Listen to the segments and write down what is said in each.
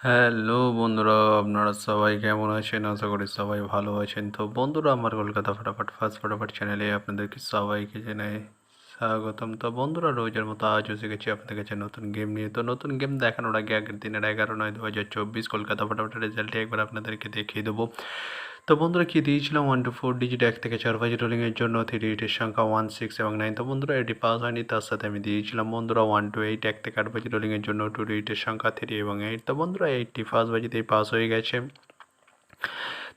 Hello বন্ধুরা, আপনারা সবাই কেমন আছেন? আশা করি সবাই ভালো আছেন। তো বন্ধুরা, আমার কলকাতা ফাটাফাট চ্যানেলে আপনাদেরকে সবাইকে জানাই স্বাগতম। তো বন্ধুরা, রোজের মতো আজও শিখেছি আপনাদের কাছে নতুন গেম নিয়ে। তো নতুন গেম দেখানোর আগে আগের দিনের 11/9/2024 কলকাতা ফাটাফাটের রেজাল্টটি একবার আপনাদেরকে দেখিয়ে দেবো। তো বন্ধুরা, কি দিয়েছিলাম 1 to 4 ডিজিট 1 থেকে 4 বাজি রোলিংয়ের জন্য 3 ডিজিটের সংখ্যা 1, 6 এবং 9। তো বন্ধুরা, এটি পাস হয়নি। তার সাথে আমি দিয়েছিলাম বন্ধুরা 1 to 8 1 থেকে 8 বাজি রোলিংয়ের জন্য 2 ডিজিটের সংখ্যা 3 এবং 8। তো বন্ধুরা, 8টি ফার্স্ট বাজিতেই পাস হয়ে গেছে।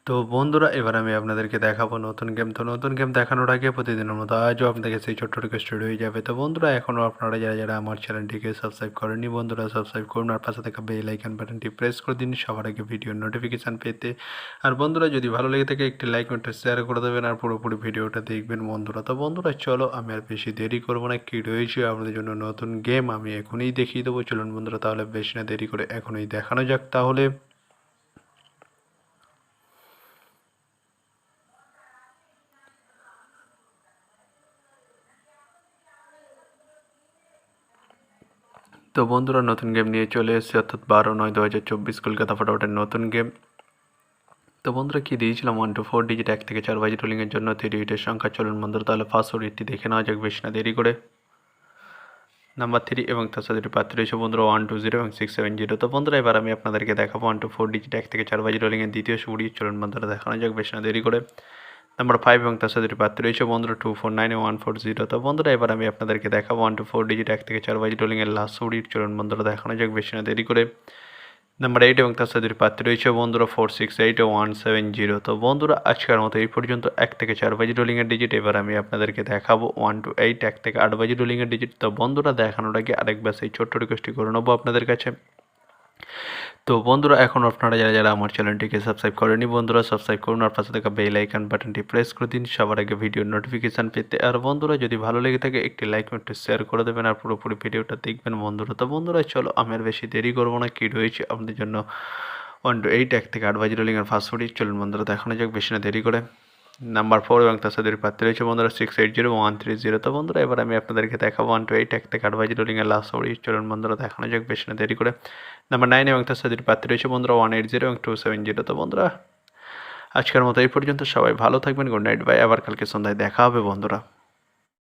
তো বন্ধুরা, এবার আমি আপনাদেরকে দেখাবো নতুন গেম। তো নতুন গেম দেখানোর আগে প্রতিদিনের মতো আজও আপনাদেরকে সেই ছোট্ট রিকোয়েস্ট হয়ে যাবে। তো বন্ধুরা, এখনও আপনারা যারা আমার চ্যানেলটিকে সাবস্ক্রাইব করেননি, বন্ধুরা সাবস্ক্রাইব করুন আর পাশে থাকা বেল আইকন বাটনটি প্রেস করে দিন সবার আগে ভিডিওর নোটিফিকেশান পেতে। আর বন্ধুরা, যদি ভালো লেগে থাকে একটি লাইক একটা শেয়ার করে দেবেন আর পুরোপুরি ভিডিওটা দেখবেন বন্ধুরা। তো বন্ধুরা, চলো আমি আর বেশি দেরি করবো না। কী রয়েছে আপনাদের জন্য নতুন গেম আমি এখনই দেখিয়ে দেবো। চলুন বন্ধুরা, তাহলে বেশি না দেরি করে এখনই দেখানো যাক তাহলে। তো বন্ধুরা, নতুন গেম নিয়ে চলে এসেছে, অর্থাৎ 12/9/2024 কলকাতা ফাটাফাটের নতুন গেম। তো বন্ধুরা, কি দিয়েছিলাম 1 to 4 ডিজিট 1 থেকে 4 বাজি রোলিংয়ের জন্য 3 ডিজিটের সংখ্যা। চলুন বন্ধুরা, তাহলে ফার্স্ট রেটটি দেখে নেওয়া যাক বেশি না দেরি করে। নাম্বার 3 এবং তার সাথে প্রার্থী রয়েছে বন্ধুরা 1 2 0 এবং 6 7 0। তো বন্ধুরা, এবার আমি আপনাদেরকে দেখাবো 1 to 4 ডিজিট 1 থেকে 4 বাজি রোলিংয়ের দ্বিতীয় সুড়ি। চলুন বন্ধুরা, দেখানো যাক বেশি না দেরি করে। নাম্বার 5 এবং তার সাথে প্রার্থী রয়েছে বন্ধুরা 2 4 9 এবং 1 4 0। তো বন্ধুরা, এবার আমি আপনাদেরকে দেখাবো 1 to 4 ডিজিট 1 থেকে 4 বাজি রোলিংয়ের লাস্ট সুড়ি। চলুন বন্ধুরা, দেখানো যাক বেশি না দেরি করে। নাম্বার 8 এবং তার সাথে প্রার্থী রয়েছে বন্ধুরা 4 6 8 ও 1 7 0। তো বন্ধুরা, আজকের মতো এই পর্যন্ত 1 থেকে 4 বাজি রোলিংয়ের ডিজিট। এবার আমি আপনাদেরকে দেখাবো 1 to 8 1 থেকে 8 বাজি রোলিংয়ের ডিজিট। তো বন্ধুরা, দেখানোর আগে আরেকবার সেই ছোট্ট রিকোয়েস্টটি করে নেবো আপনাদের কাছে। তো বন্ধুরা, এখন আপনারা যারা আমার চ্যানেলটিকে সাবস্ক্রাইব করেনি, বন্ধুরা সাবস্ক্রাইব করুন আর পাশে থাকা বেল আইকন বাটনটি প্রেস করে দিন সবার আগে ভিডিওর নোটিফিকেশান পেতে। আর বন্ধুরা, যদি ভালো লেগে থাকে একটি লাইক একটু শেয়ার করে দেবেন আর পুরোপুরি ভিডিওটা দেখবেন বন্ধুরা। তো বন্ধুরা, চলো আমি আর বেশি দেরি করবো না। কী রয়েছে আপনাদের জন্য 1 to 8 1 থেকে 8 বাজি রোলিংয়ের ফার্স্ট ফুডি। চলুন বন্ধুরা, দেখানো যাক বেশি না দেরি করে। নাম্বার 4 এবং তার সাথে প্রার্থী রয়েছে বন্ধুরা 6 8 0 1 3 0। তো বন্ধুরা, এবার আমি আপনাদেরকে দেখাবো 1 to 8 1 থেকে 8 বাজি রোলিংয়ের লাস্ট ফুডি। চলুন বন্ধুরা, দেখানো যাক বেশি না দেরি করে। নাম্বার 9 এবং তার সাথে প্রার্থী রয়েছে বন্ধুরা 1 8 0 এবং 2 7 0। তো বন্ধুরা, আজকের মতো এই পর্যন্ত। সবাই ভালো থাকবেন। Good night, bye. আবার কালকে সন্ধ্যায় দেখা হবে বন্ধুরা।